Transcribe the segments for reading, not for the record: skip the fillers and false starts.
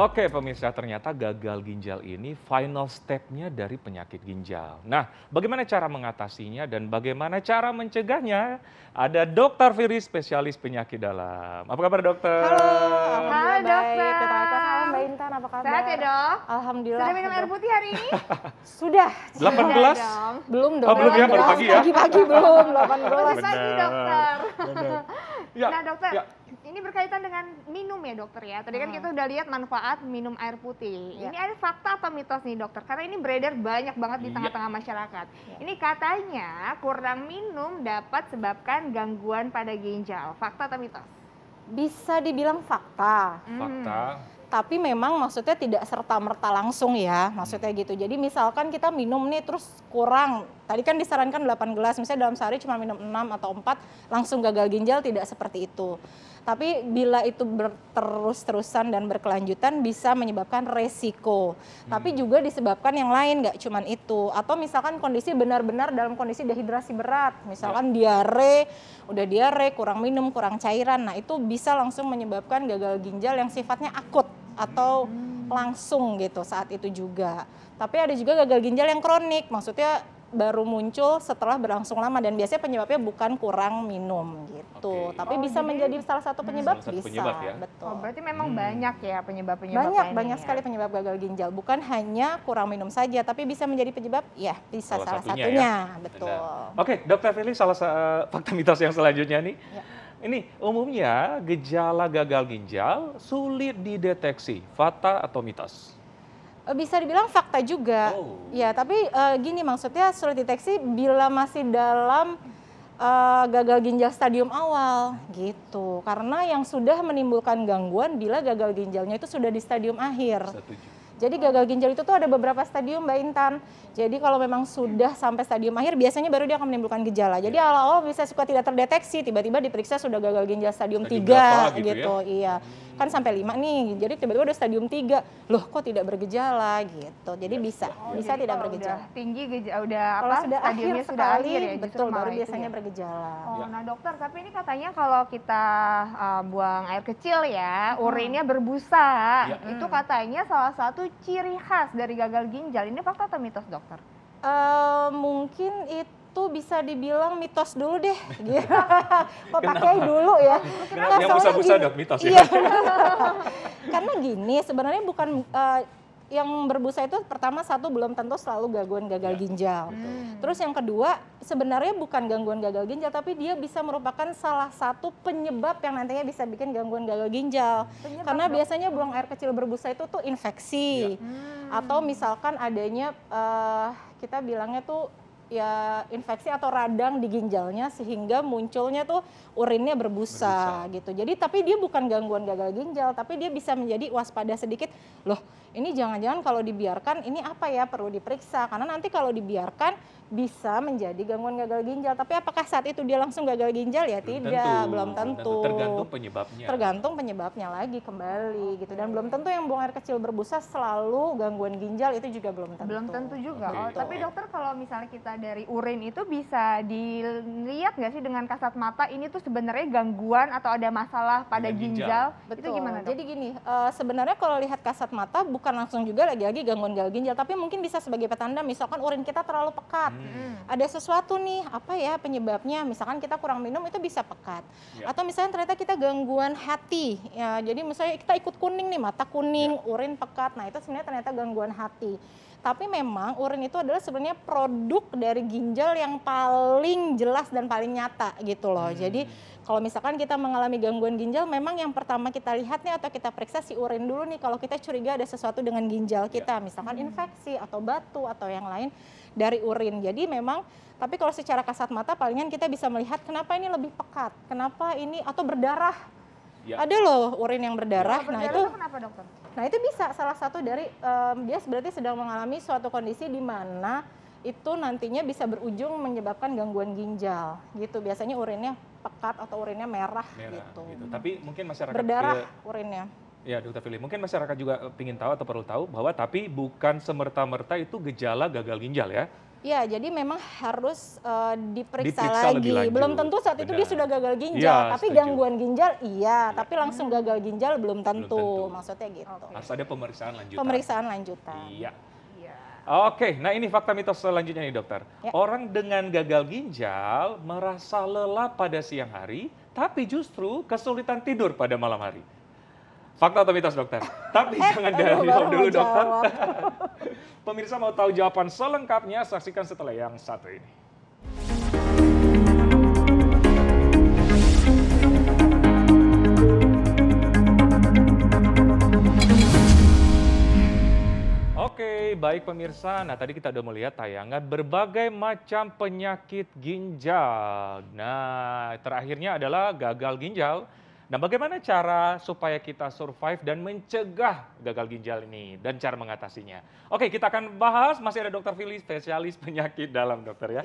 Oke pemirsa, ternyata gagal ginjal ini final step-nya dari penyakit ginjal. Nah, bagaimana cara mengatasinya dan bagaimana cara mencegahnya? Ada Dr. Firi, spesialis penyakit dalam. Apa kabar dokter? Halo, Halo alhamdulillah baik. dokter. Salam Mbak Intan, apa kabar? Sehat ya dok? Alhamdulillah. Sudah minum air putih hari ini? Sudah. 18? dong. Belum dong. Oh, belum ya, baru 18. pagi ya? Pagi-pagi belum, 18. Masih pagi dokter. Benar. Ya, Nah dokter, ya. ini berkaitan dengan minum ya dokter ya. Tadi kan kita udah lihat manfaat minum air putih. Ya. Ini ada fakta atau mitos nih dokter? Karena ini beredar banyak banget di Iya. tengah-tengah masyarakat. Ya. Ini katanya kurang minum dapat sebabkan gangguan pada ginjal. Fakta atau mitos? Bisa dibilang fakta. Fakta. Tapi memang maksudnya tidak serta-merta langsung ya, maksudnya gitu. Jadi misalkan kita minum nih terus kurang, tadi kan disarankan 8 gelas, misalnya dalam sehari cuma minum 6 atau 4, langsung gagal ginjal, tidak seperti itu. Tapi bila itu terus-terusan dan berkelanjutan bisa menyebabkan resiko. Tapi juga disebabkan yang lain, nggak cuman itu. Atau misalkan kondisi benar-benar dalam kondisi dehidrasi berat, misalkan diare, udah diare, kurang minum, kurang cairan. Nah itu bisa langsung menyebabkan gagal ginjal yang sifatnya akut atau langsung gitu saat itu juga. Tapi ada juga gagal ginjal yang kronik, maksudnya baru muncul setelah berlangsung lama dan biasanya penyebabnya bukan kurang minum gitu. Oke. Tapi Oh, bisa jadi menjadi salah satu penyebab, Salah satu bisa. penyebab ya? Betul. Oh, berarti memang banyak ya penyebab-penyebab Banyak lainnya ya? sekali penyebab gagal ginjal, bukan hanya kurang minum saja, tapi bisa menjadi penyebab, ya bisa salah satunya satunya, ya? betul. Benar. Oke, Dokter Fili, fakta mitos yang selanjutnya nih. Ya. Ini umumnya gejala gagal ginjal sulit dideteksi, fakta atau mitos? Bisa dibilang fakta juga, Oh. ya. Tapi gini maksudnya sulit deteksi bila masih dalam gagal ginjal stadium awal gitu. Karena yang sudah menimbulkan gangguan bila gagal ginjalnya itu sudah di stadium akhir. Setuju. Jadi gagal ginjal itu tuh ada beberapa stadium Mbak Intan. Jadi kalau memang sudah sampai stadium akhir biasanya baru dia akan menimbulkan gejala. Jadi awal-awal bisa suka tidak terdeteksi, tiba-tiba diperiksa sudah gagal ginjal stadium 3 berapa gitu gitu. Iya. Kan sampai 5 nih. Jadi tiba-tiba udah stadium 3. Loh kok tidak bergejala gitu. Jadi bisa Jadi tidak kalau bergejala. Udah tinggi udah Kalau apa? sudah akhir Stadiumnya sudah sekali, akhir ya, justru betul baru malah itu biasanya ya? bergejala. Oh, Ya. nah dokter, tapi ini katanya kalau kita buang air kecil ya, urinnya berbusa. Ya. Itu katanya salah satu ciri khas dari gagal ginjal. Ini fakta atau mitos dokter? Mungkin itu bisa dibilang mitos dulu deh. Kok pakai dulu ya? Kenapa? Yang soalnya busa-busa gini- dok, mitos ya? Iya. Karena gini, sebenarnya bukan yang berbusa itu pertama satu belum tentu selalu gangguan gagal Ya. ginjal. Terus yang kedua sebenarnya bukan gangguan gagal ginjal tapi dia bisa merupakan salah satu penyebab yang nantinya bisa bikin gangguan gagal ginjal. Penyebab, Karena dok? biasanya buang air kecil berbusa itu tuh infeksi atau misalkan adanya kita bilangnya tuh ya infeksi atau radang di ginjalnya sehingga munculnya tuh urinnya berbusa gitu. Jadi tapi dia bukan gangguan gagal ginjal tapi dia bisa menjadi waspada sedikit. Loh, ini jangan-jangan kalau dibiarkan ini apa ya, perlu diperiksa karena nanti kalau dibiarkan bisa menjadi gangguan gagal ginjal. Tapi apakah saat itu dia langsung gagal ginjal ya? Belum tentu. Tergantung penyebabnya. Tergantung penyebabnya lagi kembali gitu, dan belum tentu yang buang air kecil berbusa selalu gangguan ginjal, itu juga belum tentu. Belum tentu juga. Oke. Oh, tapi dokter kalau misalnya kita dari urin itu bisa dilihat nggak sih dengan kasat mata ini tuh sebenarnya gangguan atau ada masalah pada Dengan ginjal? Betul. Itu gimana dok? Jadi gini, sebenarnya kalau lihat kasat mata bukan langsung juga lagi-lagi gangguan gagal ginjal, tapi mungkin bisa sebagai petanda misalkan urin kita terlalu pekat. Ada sesuatu nih, apa ya penyebabnya? Misalkan kita kurang minum itu bisa pekat. Ya. Atau misalnya ternyata kita gangguan hati. Ya, jadi misalnya kita ikut kuning nih, mata kuning, urin pekat. Nah, itu sebenarnya ternyata gangguan hati. Tapi memang urin itu adalah sebenarnya produk dari ginjal yang paling jelas dan paling nyata gitu loh. Jadi kalau misalkan kita mengalami gangguan ginjal, memang yang pertama kita lihat nih atau kita periksa si urin dulu nih kalau kita curiga ada sesuatu dengan ginjal kita, misalkan infeksi atau batu atau yang lain dari urin. Jadi memang, tapi kalau secara kasat mata palingan kita bisa melihat kenapa ini lebih pekat, kenapa ini atau berdarah. Ya. Ada loh urin yang berdarah. Kalau Nah berdarah itu kenapa dokter? Nah itu bisa salah satu dari dia berarti sedang mengalami suatu kondisi di mana itu nantinya bisa berujung menyebabkan gangguan ginjal gitu. Biasanya urinnya pekat atau urinnya merah gitu. Tapi mungkin masyarakat Berdarah urinnya. Ya, Dokter Fili, mungkin masyarakat juga ingin tahu atau perlu tahu bahwa tapi bukan semerta-merta itu gejala gagal ginjal ya. Ya, jadi memang harus diperiksa Diperiksa lebih lagi. lanjut. Belum tentu saat itu dia Benar. sudah gagal ginjal, Ya, tapi setuju. gangguan ginjal iya, Iya. tapi langsung gagal ginjal belum tentu. tentu. Maksudnya gitu. Oke. Harus ada pemeriksaan lanjutan. Pemeriksaan lanjutan. Iya. Iya. Oke, nah ini fakta mitos selanjutnya nih dokter. Ya. Orang dengan gagal ginjal merasa lelah pada siang hari, tapi justru kesulitan tidur pada malam hari. Fakta atau mitos dokter? Tapi jangan aduh, baru dijawab mau dulu dokter. jawab. Pemirsa mau tahu jawaban selengkapnya, saksikan setelah yang satu ini. Oke, baik pemirsa. Nah, tadi kita udah melihat tayangan berbagai macam penyakit ginjal. Nah, terakhirnya adalah gagal ginjal. Nah, bagaimana cara supaya kita survive dan mencegah gagal ginjal ini dan cara mengatasinya? Oke, kita akan bahas. Masih ada Dokter Fili, spesialis penyakit dalam dokter ya.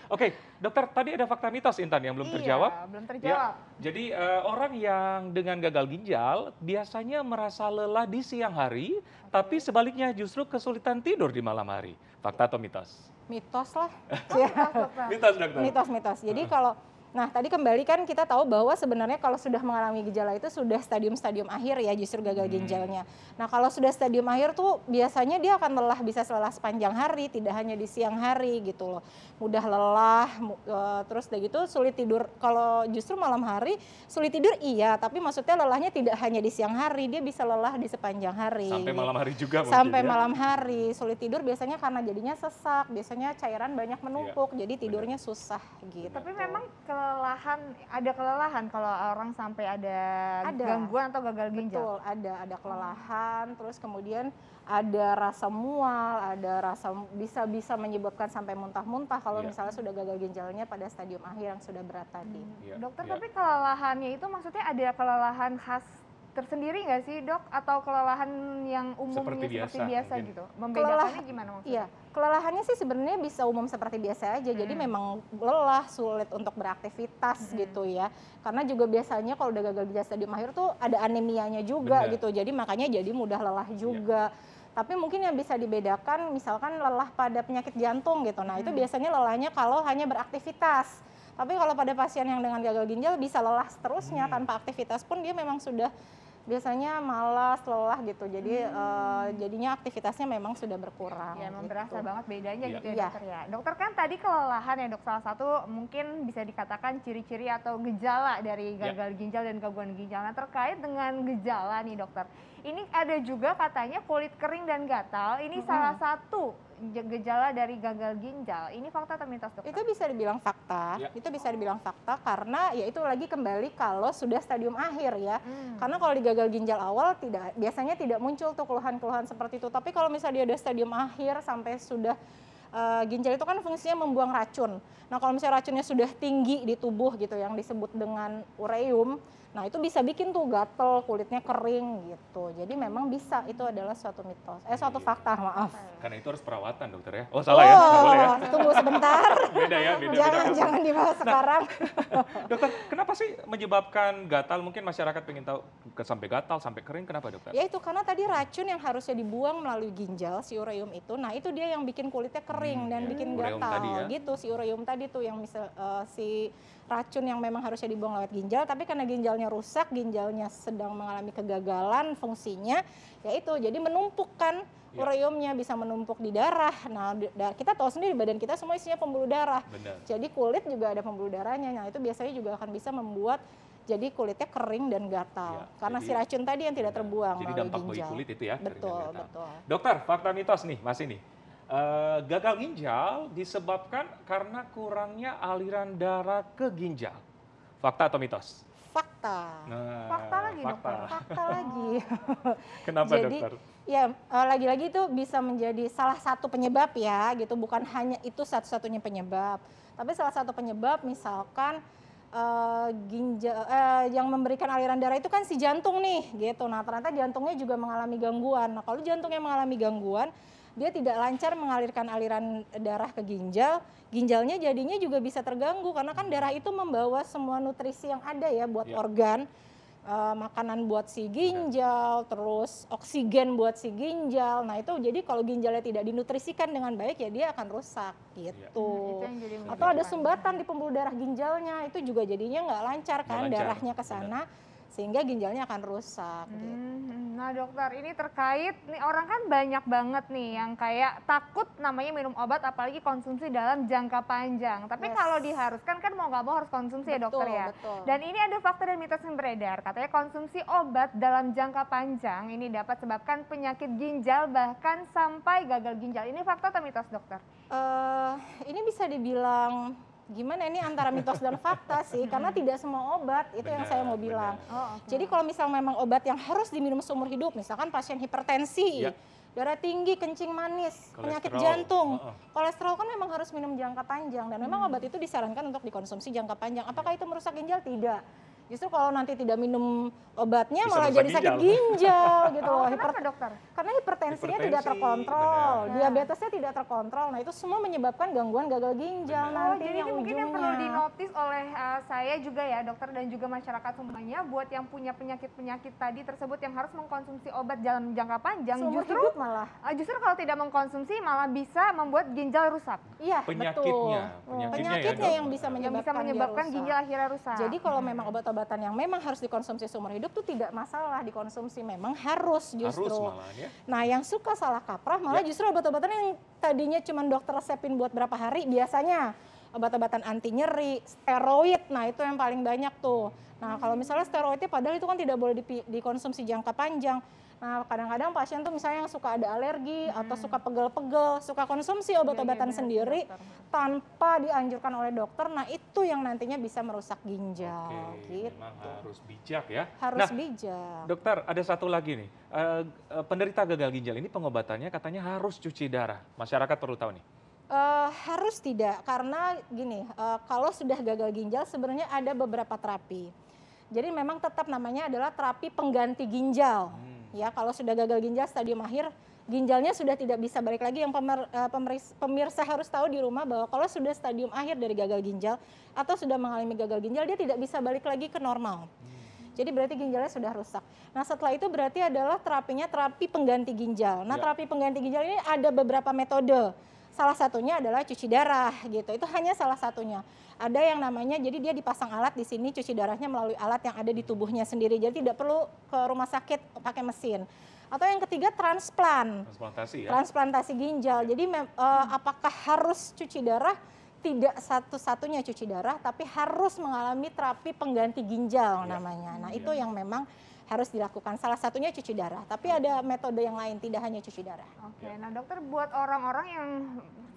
Oke, dokter, tadi ada fakta mitos Intan yang belum terjawab. Iya, belum Ya, terjawab. jadi orang yang dengan gagal ginjal biasanya merasa lelah di siang hari, tapi sebaliknya justru kesulitan tidur di malam hari. Fakta atau mitos? Mitos lah. Mitos dokter. Mitos-mitos. Jadi kalau nah tadi kembali kan kita tahu bahwa sebenarnya kalau sudah mengalami gejala itu sudah stadium-stadium akhir ya justru gagal ginjalnya. Nah kalau sudah stadium akhir tuh biasanya dia akan lelah, bisa lelah sepanjang hari, tidak hanya di siang hari gitu loh. Mudah lelah, terus udah gitu sulit tidur. Kalau justru malam hari sulit tidur iya, tapi maksudnya lelahnya tidak hanya di siang hari, dia bisa lelah di sepanjang hari. Sampai malam hari juga mungkin Sampai ya? malam hari, sulit tidur biasanya karena jadinya sesak, biasanya cairan banyak menumpuk, jadi tidurnya susah gitu. Tapi memang ada kelelahan kalau orang sampai ada gangguan atau gagal ginjal. Betul, ada kelelahan, terus kemudian ada rasa mual, ada rasa bisa menyebabkan sampai muntah-muntah kalau Iya. misalnya sudah gagal ginjalnya pada stadium akhir yang sudah berat tadi. Iya, Dokter, iya. tapi kelelahannya itu maksudnya ada kelelahan khas tersendiri nggak sih dok? Atau kelelahan yang umumnya Seperti seperti biasa, biasa mungkin. gitu? Membedakannya gimana maksudnya? Iya, kelelahannya sih sebenarnya bisa umum seperti biasa aja. Jadi memang lelah, sulit untuk beraktivitas gitu ya. Karena juga biasanya kalau udah gagal ginjal stadium akhir tuh ada anemianya juga Benar. gitu. Jadi makanya jadi mudah lelah juga. Tapi mungkin yang bisa dibedakan misalkan lelah pada penyakit jantung gitu. Nah, itu biasanya lelahnya kalau hanya beraktivitas. Tapi kalau pada pasien yang dengan gagal ginjal bisa lelah seterusnya tanpa aktivitas pun dia memang sudah biasanya malas, lelah gitu. Jadi jadinya aktivitasnya memang sudah berkurang. Ya, emang gitu. berasa banget bedanya Iya. gitu ya Iya. dokter ya. Dokter kan tadi kelelahan ya dok, salah satu mungkin bisa dikatakan ciri-ciri atau gejala dari gagal ginjal dan gangguan ginjal. Nah terkait dengan gejala nih dokter, ini ada juga katanya kulit kering dan gatal, ini salah satu gejala dari gagal ginjal. Ini fakta atau mitos dokter? Itu bisa dibilang fakta, Ya. itu bisa dibilang fakta karena ya itu lagi kembali kalau sudah stadium akhir ya. Karena kalau di gagal ginjal awal biasanya tidak muncul tuh keluhan-keluhan seperti itu. Tapi kalau misalnya dia udah stadium akhir sampai sudah ginjal itu kan fungsinya membuang racun. Nah kalau misalnya racunnya sudah tinggi di tubuh gitu yang disebut dengan ureum, nah itu bisa bikin tuh gatel, kulitnya kering gitu. Jadi memang bisa, itu adalah suatu mitos, suatu fakta maaf. Karena itu harus perawatan dokter ya. Oh salah ya, nggak boleh ya. Tunggu sebentar. Beda ya, beda. Jangan dibahas sekarang. Dokter, kenapa sih menyebabkan gatal? Mungkin masyarakat pengen tahu sampai gatal, sampai kering, kenapa dokter? Ya itu karena tadi racun yang harusnya dibuang melalui ginjal, si ureum itu, nah itu dia yang bikin kulitnya kering dan bikin ureum gatal tadi ya. gitu. Si ureum tadi tuh yang bisa si racun yang memang harusnya dibuang lewat ginjal, tapi karena ginjalnya rusak, ginjalnya sedang mengalami kegagalan fungsinya, ya itu jadi menumpukkan ureumnya, bisa menumpuk di darah. Nah kita tahu sendiri badan kita semua isinya pembuluh darah. Benar. Jadi kulit juga ada pembuluh darahnya. Nah itu biasanya juga akan bisa membuat jadi kulitnya kering dan gatal Ya, karena jadi- si racun tadi yang tidak terbuang Jadi melalui dampak bagi ginjal. kulit itu ya. kering dan Betul, gatal. betul. Dokter, fakta mitos nih, Mas ini. Gagal ginjal disebabkan karena kurangnya aliran darah ke ginjal. Fakta atau mitos? Fakta. Nah, Fakta lagi, dokter. Fakta lagi. Kenapa Jadi, dokter? ya lagi-lagi itu bisa menjadi salah satu penyebab ya gitu, bukan hanya itu satu-satunya penyebab. Tapi salah satu penyebab misalkan ginjal yang memberikan aliran darah itu kan si jantung nih gitu. Nah, ternyata jantungnya juga mengalami gangguan. Nah, kalau jantungnya mengalami gangguan, dia tidak lancar mengalirkan aliran darah ke ginjal, ginjalnya jadinya juga bisa terganggu karena kan darah itu membawa semua nutrisi yang ada ya buat Ya. organ. makanan buat si ginjal, terus oksigen buat si ginjal. Nah itu jadi kalau ginjalnya tidak dinutrisikan dengan baik ya dia akan rusak gitu. Itu yang jadi Atau ada memicu sumbatan di pembuluh darah ginjalnya, itu juga jadinya nggak lancar kan, Nggak lancar, darahnya ke sana sehingga ginjalnya akan rusak. Gitu. Nah dokter, ini terkait nih orang kan banyak banget nih yang kayak takut namanya minum obat apalagi konsumsi dalam jangka panjang. Tapi Yes. kalau diharuskan kan mau nggak mau harus konsumsi ya dokter ya. Betul. Dan ini ada fakta dan mitos yang beredar, katanya konsumsi obat dalam jangka panjang ini dapat sebabkan penyakit ginjal bahkan sampai gagal ginjal. Ini fakta atau mitos dokter? Ini bisa dibilang gimana ini antara mitos dan fakta sih, karena tidak semua obat itu yang saya mau bilang. Oh, oke. Jadi kalau misal memang obat yang harus diminum seumur hidup, misalkan pasien hipertensi, Ya. darah tinggi, kencing manis, penyakit Kolesterol. jantung, Heeh. kolesterol kan memang harus minum jangka panjang dan memang obat itu disarankan untuk dikonsumsi jangka panjang. Apakah itu merusak ginjal? Tidak. Justru kalau nanti tidak minum obatnya Bisa malah merusak jadi sakit ginjal. ginjal gitu loh. Kenapa dokter? Karena hipertensinya tidak Hipertensi, terkontrol, benar. diabetesnya tidak terkontrol. Nah itu semua menyebabkan gangguan gagal ginjal Benar. Oh, nantinya jadi ini mungkin yang perlu ujungnya. dinotis oleh saya juga ya dokter dan juga masyarakat semuanya buat yang punya penyakit-penyakit tadi tersebut yang harus mengkonsumsi obat dalam jangka panjang Seumur justru hidup malah. justru kalau tidak mengkonsumsi malah bisa membuat ginjal rusak. Iya, Penyakitnya, betul. penyakitnya Penyakitnya ya, yang dok? bisa Yang menyebabkan, bisa menyebabkan dia ginjal rusak. akhirnya rusak. Jadi kalau memang obat-obatan yang memang harus dikonsumsi seumur hidup tuh tidak masalah dikonsumsi, memang harus justru. Harus malahan ya. Nah yang suka salah kaprah malah justru obat-obatan yang tadinya cuma dokter resepin buat berapa hari, biasanya obat-obatan anti nyeri, steroid, nah itu yang paling banyak tuh. Nah kalau misalnya steroidnya padahal itu kan tidak boleh dikonsumsi jangka panjang. Nah kadang-kadang pasien tuh misalnya yang suka ada alergi atau suka pegel-pegel, suka konsumsi obat-obatan benar sih, sendiri dokter. tanpa dianjurkan oleh dokter, nah itu yang nantinya bisa merusak ginjal Oke, gitu. memang harus bijak ya. Harus Nah, bijak. dokter, ada satu lagi nih. Penderita gagal ginjal ini pengobatannya katanya harus cuci darah. Masyarakat perlu tahu nih. Harus tidak, karena gini, kalau sudah gagal ginjal sebenarnya ada beberapa terapi. Jadi memang tetap namanya adalah terapi pengganti ginjal. Ya, kalau sudah gagal ginjal stadium akhir, ginjalnya sudah tidak bisa balik lagi. Yang pemirsa harus tahu di rumah bahwa kalau sudah stadium akhir dari gagal ginjal atau sudah mengalami gagal ginjal, dia tidak bisa balik lagi ke normal. Jadi berarti ginjalnya sudah rusak. Nah setelah itu berarti adalah terapinya terapi pengganti ginjal. Nah terapi pengganti ginjal ini ada beberapa metode. Salah satunya adalah cuci darah gitu. Itu hanya salah satunya. Ada yang namanya, jadi dia dipasang alat di sini, cuci darahnya melalui alat yang ada di tubuhnya sendiri. Jadi tidak perlu ke rumah sakit pakai mesin. Atau yang ketiga transplant. Transplantasi ya. Transplantasi ginjal. Jadi apakah harus cuci darah? Tidak satu-satunya cuci darah, tapi harus mengalami terapi pengganti ginjal namanya. Nah itu yang memang harus dilakukan. Salah satunya cuci darah, tapi ada metode yang lain, tidak hanya cuci darah. Oke, nah dokter buat orang-orang yang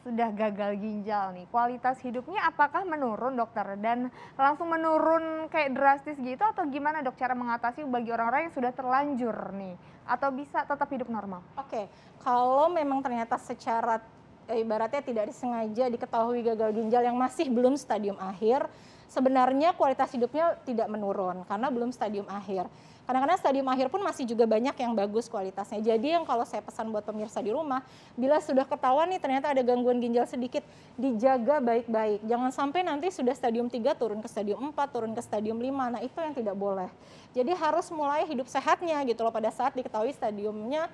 sudah gagal ginjal nih, kualitas hidupnya apakah menurun dokter? Dan langsung menurun kayak drastis gitu atau gimana dok cara mengatasi bagi orang-orang yang sudah terlanjur nih? Atau bisa tetap hidup normal? Oke, kalau memang ternyata secara ibaratnya tidak disengaja diketahui gagal ginjal yang masih belum stadium akhir, sebenarnya kualitas hidupnya tidak menurun karena belum stadium akhir. Kadang-kadang stadium akhir pun masih juga banyak yang bagus kualitasnya. Jadi yang kalau saya pesan buat pemirsa di rumah, bila sudah ketahuan nih ternyata ada gangguan ginjal sedikit, dijaga baik-baik. Jangan sampai nanti sudah stadium 3 turun ke stadium 4, turun ke stadium 5. Nah itu yang tidak boleh. Jadi harus mulai hidup sehatnya gitu loh pada saat diketahui stadiumnya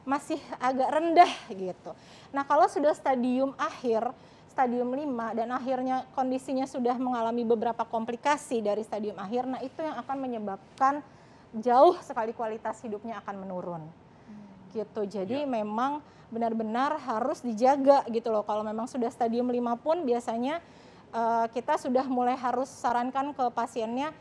masih agak rendah gitu. Nah kalau sudah stadium akhir, stadium 5 dan akhirnya kondisinya sudah mengalami beberapa komplikasi dari stadium akhir, nah itu yang akan menyebabkan jauh sekali kualitas hidupnya akan menurun. Gitu. Jadi memang benar-benar harus dijaga gitu loh. Kalau memang sudah stadium 5 pun biasanya kita sudah mulai harus sarankan ke pasiennya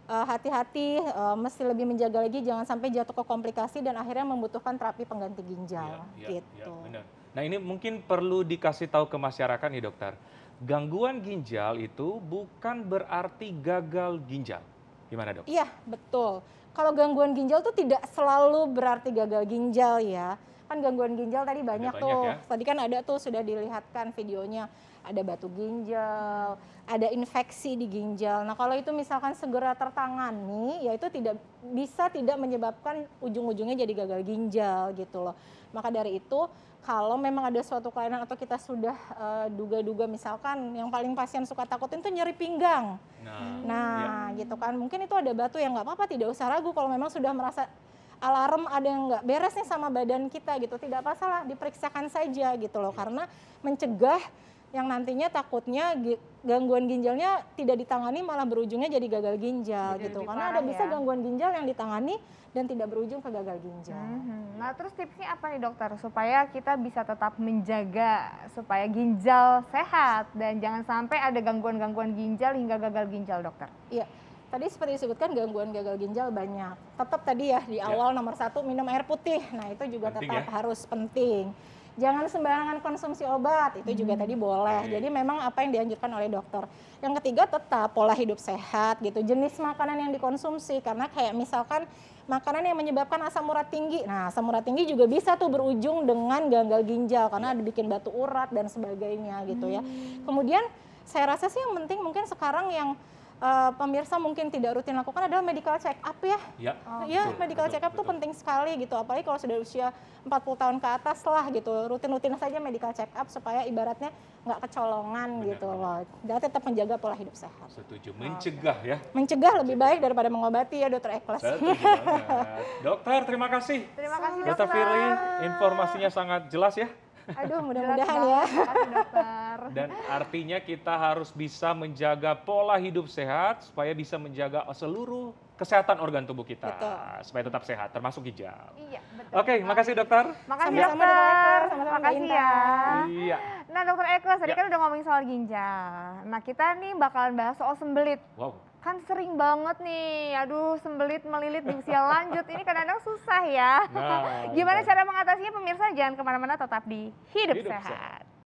hati-hati, mesti lebih menjaga lagi jangan sampai jatuh ke komplikasi dan akhirnya membutuhkan terapi pengganti ginjal gitu. Benar. Nah ini mungkin perlu dikasih tahu ke masyarakat nih dokter. Gangguan ginjal itu bukan berarti gagal ginjal. Gimana dok? Iya betul. Kalau gangguan ginjal itu tidak selalu berarti gagal ginjal ya. Kan gangguan ginjal tadi banyak banyak tuh. ya. Tadi kan ada tuh sudah dilihatkan videonya. Ada batu ginjal, ada infeksi di ginjal. Nah, kalau itu misalkan segera tertangani, ya itu tidak menyebabkan ujung-ujungnya jadi gagal ginjal gitu loh. Maka dari itu, kalau memang ada suatu kelainan atau kita sudah duga-duga misalkan yang paling pasien suka takutin tuh nyeri pinggang. Nah, gitu kan. Mungkin itu ada batu yang nggak apa-apa, tidak usah ragu kalau memang sudah merasa alarm ada yang nggak beres nih sama badan kita gitu, tidak masalah, diperiksakan saja gitu loh, karena mencegah yang nantinya takutnya gangguan ginjalnya tidak ditangani malah berujungnya jadi gagal ginjal Jadi gitu, lebih karena parah ada bisa ya. gangguan ginjal yang ditangani dan tidak berujung ke gagal ginjal. Nah, terus tipsnya apa nih dokter supaya kita bisa tetap menjaga supaya ginjal sehat dan jangan sampai ada gangguan-gangguan ginjal hingga gagal ginjal, dokter? Iya, tadi seperti disebutkan gangguan gagal ginjal banyak. Tetap tadi ya di awal nomor 1 minum air putih. Nah, itu juga Penting tetap ya. harus penting. Jangan sembarangan konsumsi obat, itu juga tadi boleh. Baik. Jadi memang apa yang dianjurkan oleh dokter. Yang ketiga tetap pola hidup sehat gitu. Jenis makanan yang dikonsumsi, karena kayak misalkan makanan yang menyebabkan asam urat tinggi. Nah, asam urat tinggi juga bisa tuh berujung dengan gagal ginjal karena ada bikin batu urat dan sebagainya gitu ya. Kemudian saya rasa sih yang penting mungkin sekarang yang pemirsa mungkin tidak rutin lakukan adalah medical check up ya. Ya, Ya, betul, medical betul, check up tuh betul. penting sekali gitu. Apalagi kalau sudah usia 40 tahun ke atas lah gitu. Rutin-rutin saja medical check up supaya ibaratnya nggak kecolongan Benar, gitu benar. loh. Dan tetap menjaga pola hidup sehat. Setuju, mencegah ya. Mencegah lebih baik daripada mengobati ya, Dokter Eklas. Setuju banget. Dokter, terima kasih. Terima kasih Dokter dokter. Firly, informasinya sangat jelas ya. Aduh, Jelas mudah-mudahan ya. banget. Terima kasih dokter. Dan artinya kita harus bisa menjaga pola hidup sehat supaya bisa menjaga seluruh kesehatan organ tubuh kita. Betul. Supaya tetap sehat, termasuk ginjal. Iya, betul. Oke, makasih dokter. Makasih Sama-sama, dokter. Dokter Eklas. Sama-sama, Mbak Makasih ya. Intan. Iya. Nah, dokter Eklas tadi Ya. kan udah ngomongin soal ginjal. Nah, kita nih bakalan bahas soal sembelit. Wow. Kan sering banget nih, aduh sembelit melilit di usia lanjut. Ini kadang-kadang susah ya. Nah, Gimana betul. cara mengatasinya pemirsa? Jangan kemana-mana, tetap di Hidup Hidup Sehat.